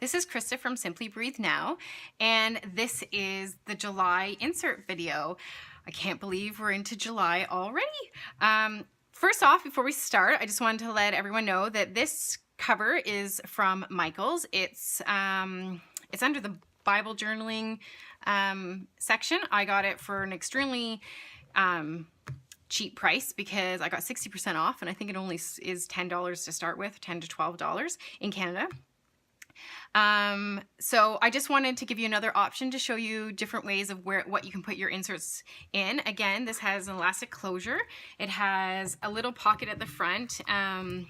This is Krista from Simply Breathe Now, and this is the July insert video. I can't believe we're into July already. First off, before we start, I just wanted to let everyone know that this cover is from Michael's. It's under the Bible journaling section. I got it for an extremely cheap price because I got 60% off, and I think it only is $10 to start with, $10 to $12 in Canada. So I just wanted to give you another option to show you different ways of what you can put your inserts in. Again, this has an elastic closure. It has a little pocket at the front.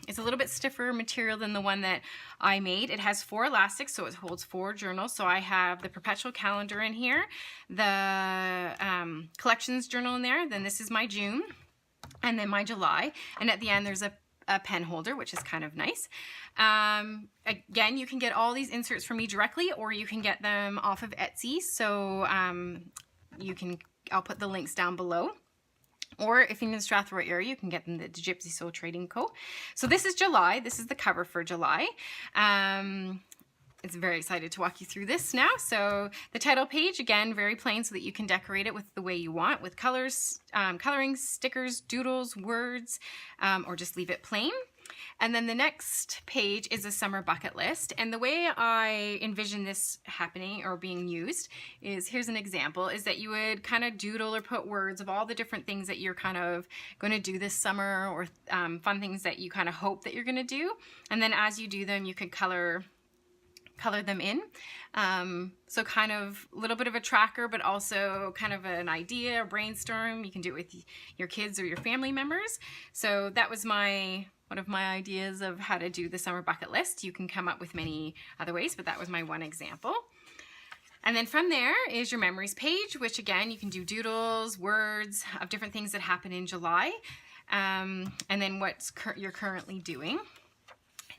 It's a little bit stiffer material than the one that I made. It has 4 elastics, so it holds 4 journals. So I have the perpetual calendar in here, the collections journal in there, then this is my June, and then my July, and at the end there's a pen holder, which is kind of nice. Again, you can get all these inserts from me directly, or you can get them off of Etsy. So I'll put the links down below. Or if you're in the Strathroy area, you can get them at the Gypsy Soul Trading Co. So this is July. This is the cover for July. It's very excited to walk you through this now. So the title page, again, very plain so that you can decorate it with the way you want, with colors, coloring, stickers, doodles, words, or just leave it plain. And then the next page is a summer bucket list. And the way I envision this happening or being used is, here's an example, is that you would kind of doodle or put words of all the different things that you're kind of going to do this summer, or fun things that you kind of hope that you're going to do. And then as you do them, you could color them in. So kind of a little bit of a tracker, but also kind of an idea, a brainstorm. You can do it with your kids or your family members. So that was one of my ideas of how to do the summer bucket list. You can come up with many other ways, but that was my one example. And then from there is your memories page, which again, you can do doodles, words of different things that happen in July, and then what you're currently doing.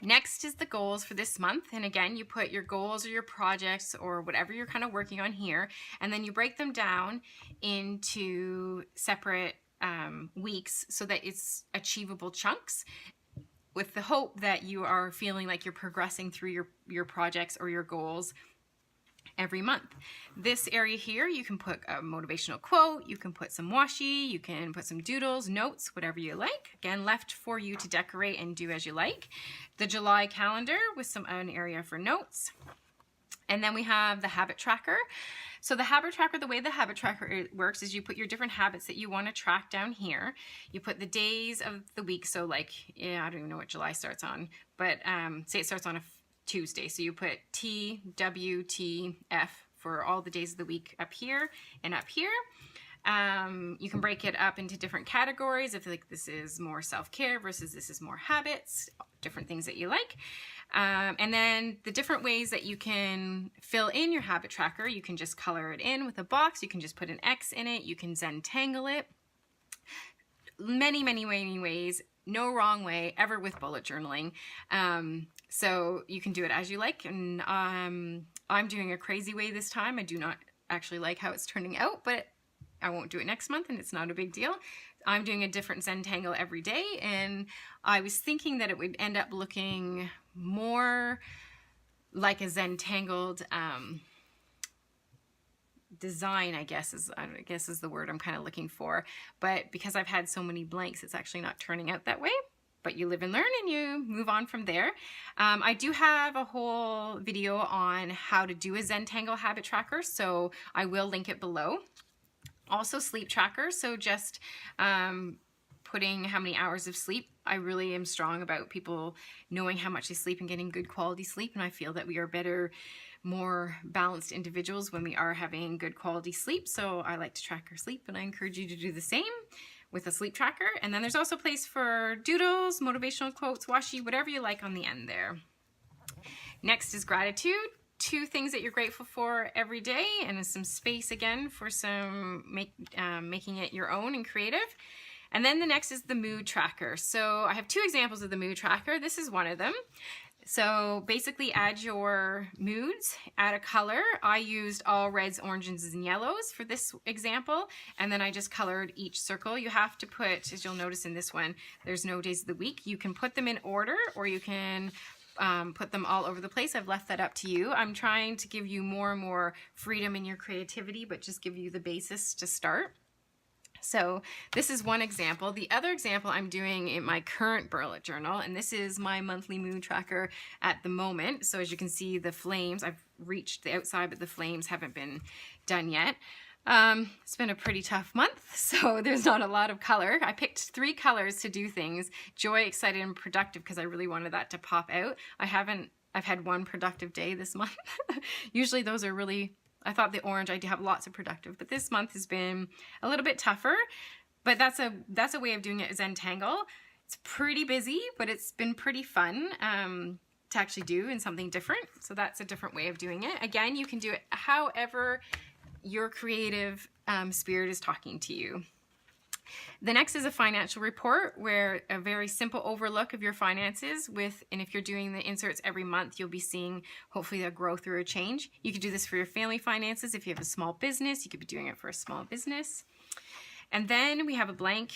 Next is the goals for this month, and again, you put your goals or your projects or whatever you're kind of working on here, and then you break them down into separate weeks so that it's achievable chunks, with the hope that you are feeling like you're progressing through your projects or your goals every month. This area here, you can put a motivational quote, you can put some washi, you can put some doodles, notes, whatever you like. Again, left for you to decorate and do as you like. The July calendar with an area for notes. And then we have the habit tracker. So the habit tracker, the way the habit tracker works is you put your different habits that you want to track down here. You put the days of the week. So like, yeah, I don't even know what July starts on, but say it starts on a Tuesday. So you put T, W, T, F for all the days of the week up here and up here. You can break it up into different categories. If like this is more self-care versus this is more habits, different things that you like. And then the different ways that you can fill in your habit tracker, you can just color it in with a box. You can just put an X in it. You can Zentangle it. Many, many, many ways. No wrong way ever with bullet journaling. So you can do it as you like. And I'm doing a crazy way this time. I do not actually like how it's turning out, but I won't do it next month, and it's not a big deal. I'm doing a different Zentangle every day, and I was thinking that it would end up looking more like a Zentangled design, I guess is the word I'm kind of looking for. But because I've had so many blanks, it's actually not turning out that way. But you live and learn, and you move on from there. I do have a whole video on how to do a Zentangle habit tracker, so I will link it below. Also sleep tracker, so just putting how many hours of sleep. I really am strong about people knowing how much they sleep and getting good quality sleep, and I feel that we are better, more balanced individuals when we are having good quality sleep. So I like to track our sleep, and I encourage you to do the same with a sleep tracker. And then there's also a place for doodles, motivational quotes, washi, whatever you like on the end there. Next is gratitude. 2 things that you're grateful for every day, and some space again for some making it your own and creative. And then the next is the mood tracker. So I have 2 examples of the mood tracker. This is one of them. So basically add your moods, add a color. I used all reds, oranges, and yellows for this example, and then I just colored each circle. You have to put, as you'll notice in this one, there's no days of the week. You can put them in order, or you can put them all over the place. I've left that up to you. I'm trying to give you more and more freedom in your creativity, but just give you the basis to start. So this is one example. The other example I'm doing in my current bullet journal, and this is my monthly moon tracker at the moment. So as you can see, the flames, I've reached the outside, but the flames haven't been done yet. It's been a pretty tough month, so there's not a lot of color. I picked 3 colors to do things: joy, excited, and productive, because I really wanted that to pop out. I've had one productive day this month. Usually those are really, I thought the orange, I do have lots of productive, but this month has been a little bit tougher. But that's a way of doing it, is Zentangle. It's pretty busy, but it's been pretty fun to actually do in something different. So that's a different way of doing it. Again, you can do it however your creative spirit is talking to you. The next is a financial report, where a very simple overlook of your finances and if you're doing the inserts every month, you'll be seeing hopefully a growth or a change. You could do this for your family finances. If you have a small business, you could be doing it for a small business. And then we have a blank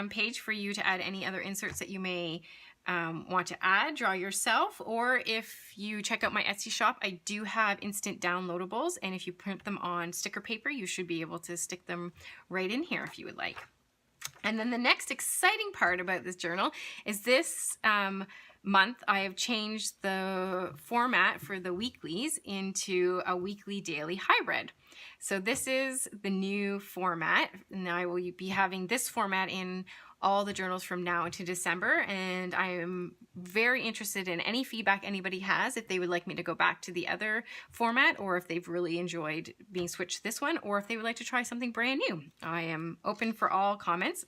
page for you to add any other inserts that you may want to add, draw yourself, or if you check out my Etsy shop, I do have instant downloadables, and if you print them on sticker paper, you should be able to stick them right in here if you would like. And then the next exciting part about this journal is this month I have changed the format for the weeklies into a weekly daily hybrid. So this is the new format, and I will be having this format in all the journals from now into December, and I am very interested in any feedback anybody has, if they would like me to go back to the other format, or if they've really enjoyed being switched to this one, or if they would like to try something brand new. I am open for all comments.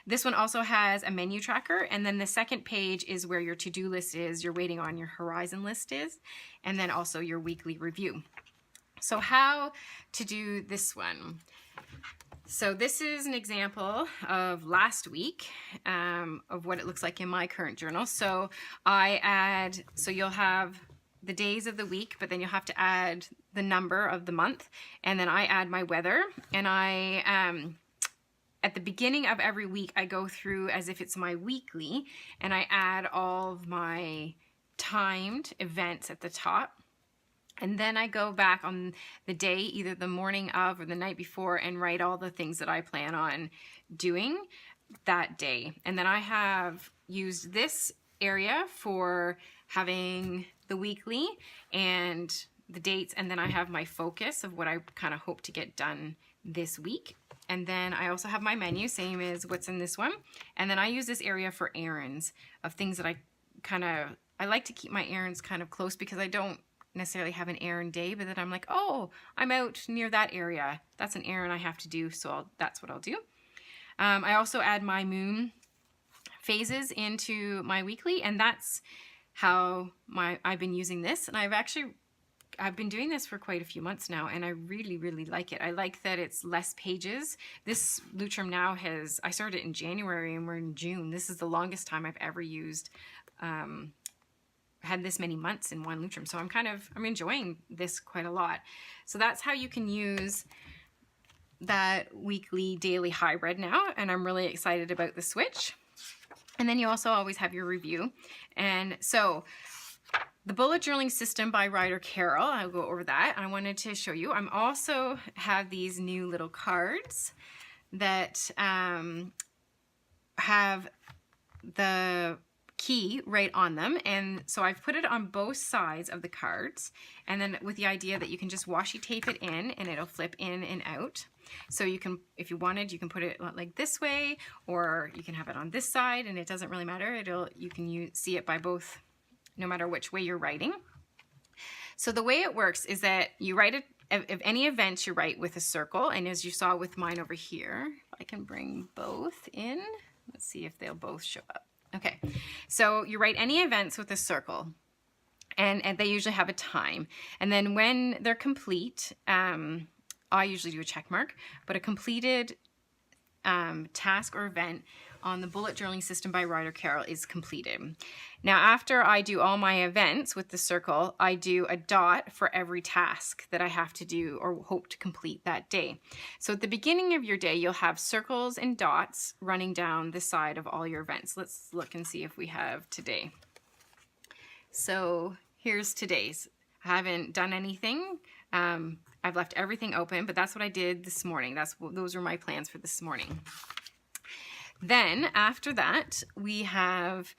This one also has a menu tracker, and then the second page is where your to-do list is, your waiting on your horizon list is, and then also your weekly review. So how to do this one? So this is an example of last week of what it looks like in my current journal. So you'll have the days of the week, but then you'll have to add the number of the month, and then I add my weather, and at the beginning of every week, I go through as if it's my weekly, and I add all of my timed events at the top. And then I go back on the day, either the morning of or the night before, and write all the things that I plan on doing that day. And then I have used this area for having the weekly and the dates, and then I have my focus of what I kind of hope to get done this week. And then I also have my menu, same as what's in this one. And then I use this area for errands of things that I like to keep my errands kind of close, because I don't necessarily have an errand day, but then I'm like, oh, I'm out near that area. That's an errand I have to do, so that's what I'll do. I also add my moon phases into my weekly, and that's how I've been using this. And I've been doing this for quite a few months now, and I really, really like it. I like that it's less pages. This Lutrum now I started it in January and we're in June. This is the longest time I've ever used had this many months in one Lutrum. So I'm enjoying this quite a lot. So that's how you can use that weekly daily hybrid now, and I'm really excited about the switch. And then you also always have your review. And so the bullet journaling system by Ryder Carroll, I'll go over that. I wanted to show you. I'm also have these new little cards that have the key right on them, and so I've put it on both sides of the cards, and then with the idea that you can just washi tape it in and it'll flip in and out. So you can, if you wanted, you can put it like this way, or you can have it on this side, and it doesn't really matter. You can see it by both, no matter which way you're writing. So the way it works is that you write it, if any events you write with a circle, and as you saw with mine over here, if I can bring both in, let's see if they'll both show up. Okay, so you write any events with a circle, and they usually have a time. And then when they're complete, I usually do a check mark, but a completed task or event on the bullet journaling system by Ryder Carroll is completed. Now, after I do all my events with the circle, I do a dot for every task that I have to do or hope to complete that day. So at the beginning of your day, you'll have circles and dots running down the side of all your events. Let's look and see if we have today. So here's today's. I haven't done anything. I've left everything open, but that's what I did this morning. Those were my plans for this morning. Then after that, we have,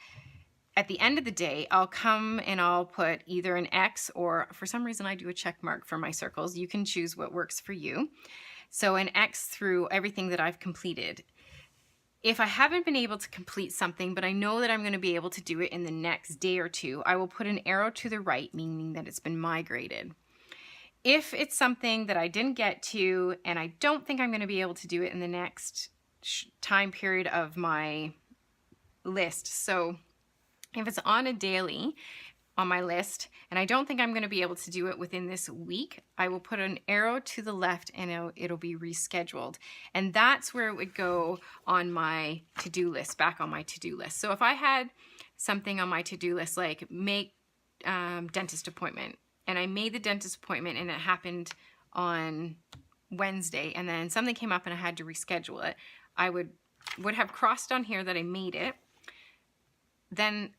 at the end of the day, I'll come and I'll put either an X, or for some reason I do a check mark for my circles. You can choose what works for you. So an X through everything that I've completed. If I haven't been able to complete something, but I know that I'm going to be able to do it in the next day or two, I will put an arrow to the right, meaning that it's been migrated. If it's something that I didn't get to and I don't think I'm going to be able to do it in the next time period of my list, so if it's on a daily on my list and I don't think I'm going to be able to do it within this week, I will put an arrow to the left and it'll be rescheduled. And that's where it would go on my to-do list, back on my to-do list. So if I had something on my to-do list like make dentist appointment, and I made the dentist appointment and it happened on Wednesday, and then something came up and I had to reschedule it, I would have crossed on here that I made it. Then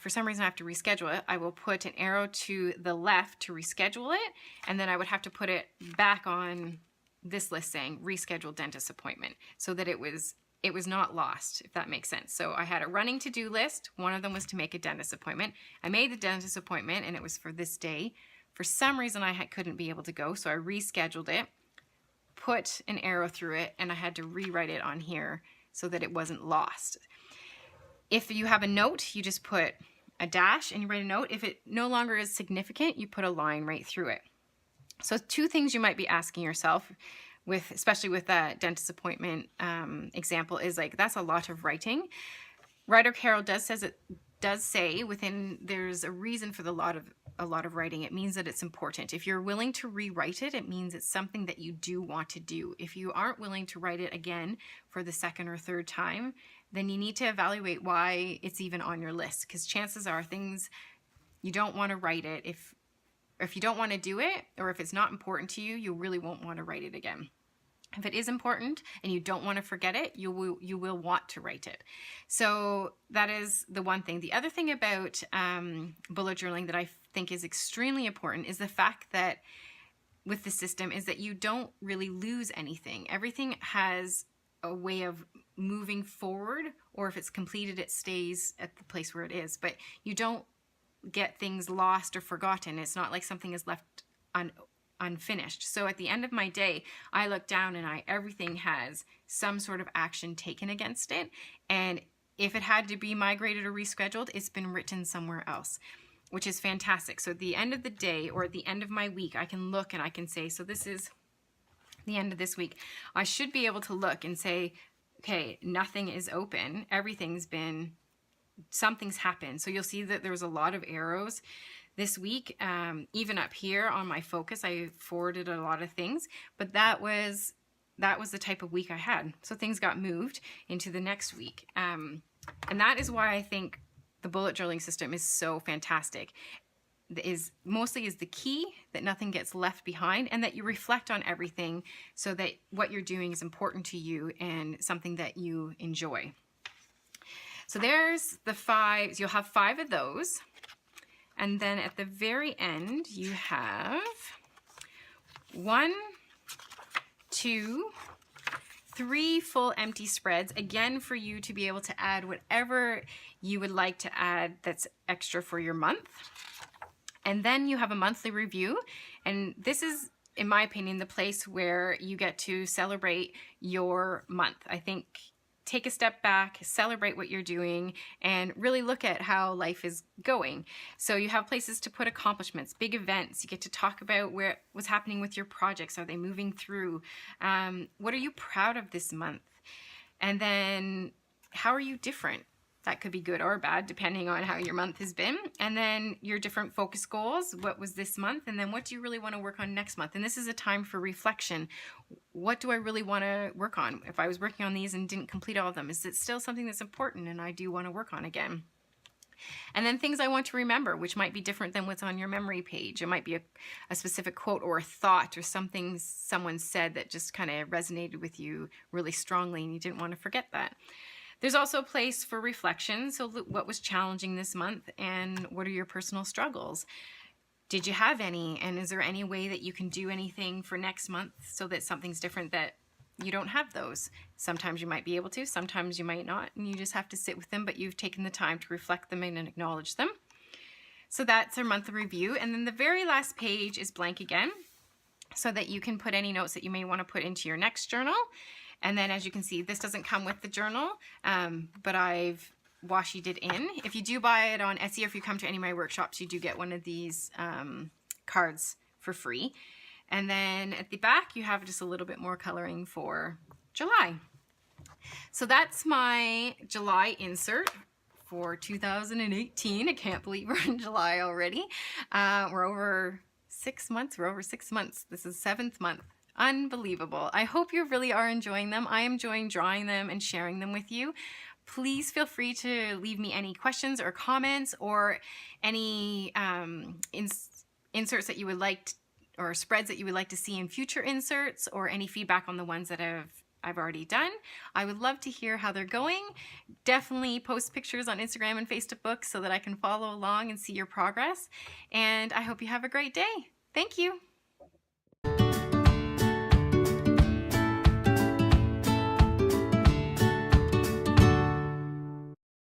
for some reason I have to reschedule it, I will put an arrow to the left to reschedule it, and then I would have to put it back on this list saying reschedule dentist appointment, so that it was not lost, if that makes sense. So I had a running to-do list. One of them was to make a dentist appointment. I made the dentist appointment and it was for this day. For some reason I couldn't be able to go, so I rescheduled it, put an arrow through it, and I had to rewrite it on here so that it wasn't lost. If you have a note, you just put a dash and you write a note. If it no longer is significant, you put a line right through it. So two things you might be asking yourself, especially with that dentist appointment example, is like, that's a lot of writing. Ryder Carroll does say within, there's a reason for a lot of writing. It means that it's important. If you're willing to rewrite it, it means it's something that you do want to do. If you aren't willing to write it again for the second or third time, then you need to evaluate why it's even on your list, because chances are things you don't want to write it. If you don't want to do it, or if it's not important to you, you really won't want to write it again. If it is important and you don't want to forget it, you will want to write it. So that is the one thing. The other thing about bullet journaling that I think is extremely important is the fact that with the system is that you don't really lose anything. Everything has a way of moving forward, or if it's completed, it stays at the place where it is. But you don't get things lost or forgotten. It's not like something is left unfinished. So at the end of my day, I look down and everything has some sort of action taken against it. And if it had to be migrated or rescheduled, it's been written somewhere else, which is fantastic. So at the end of the day, or at the end of my week, I can look and I can say, so this is the end of this week. I should be able to look and say, okay, nothing is open. Something's happened. So you'll see that there was a lot of arrows this week. Even up here on my focus, I forwarded a lot of things, but that was the type of week I had. So things got moved into the next week. And that is why I think the bullet journaling system is so fantastic. Mostly is the key that nothing gets left behind, and that you reflect on everything so that what you're doing is important to you and something that you enjoy. So there's the 5. You'll have 5 of those. And then at the very end, you have 1, 2, 3 full empty spreads, again, for you to be able to add whatever you would like to add that's extra for your month. And then you have a monthly review, and this is, in my opinion, the place where you get to celebrate your month. I think take a step back, celebrate what you're doing, and really look at how life is going. So you have places to put accomplishments, big events. You get to talk about what's happening with your projects. Are they moving through? What are you proud of this month? And then how are you different? That could be good or bad, depending on how your month has been. And then your different focus goals. What was this month? And then what do you really want to work on next month? And this is a time for reflection. What do I really want to work on? If I was working on these and didn't complete all of them, is it still something that's important and I do want to work on again? And then things I want to remember, which might be different than what's on your memory page. It might be a specific quote or a thought or something someone said that just kind of resonated with you really strongly and you didn't want to forget that. There's also a place for reflection. So what was challenging this month, and what are your personal struggles? Did you have any? And is there any way that you can do anything for next month so that something's different, that you don't have those? Sometimes you might be able to, sometimes you might not, and you just have to sit with them, but you've taken the time to reflect them and acknowledge them. So that's our monthly review. And then the very last page is blank again, so that you can put any notes that you may want to put into your next journal. And then, as you can see, this doesn't come with the journal, but I've washi it in. If you do buy it on Etsy, or if you come to any of my workshops, you do get one of these cards for free. And then at the back, you have just a little bit more coloring for July. So that's my July insert for 2018. I can't believe we're in July already. We're over 6 months. This is 7th month. Unbelievable. I hope you really are enjoying them. I am enjoying drawing them and sharing them with you. Please feel free to leave me any questions or comments, or any inserts that you would like or spreads that you would like to see in future inserts, or any feedback on the ones that I've already done. I would love to hear how they're going. Definitely post pictures on Instagram and Facebook so that I can follow along and see your progress. And I hope you have a great day. Thank you.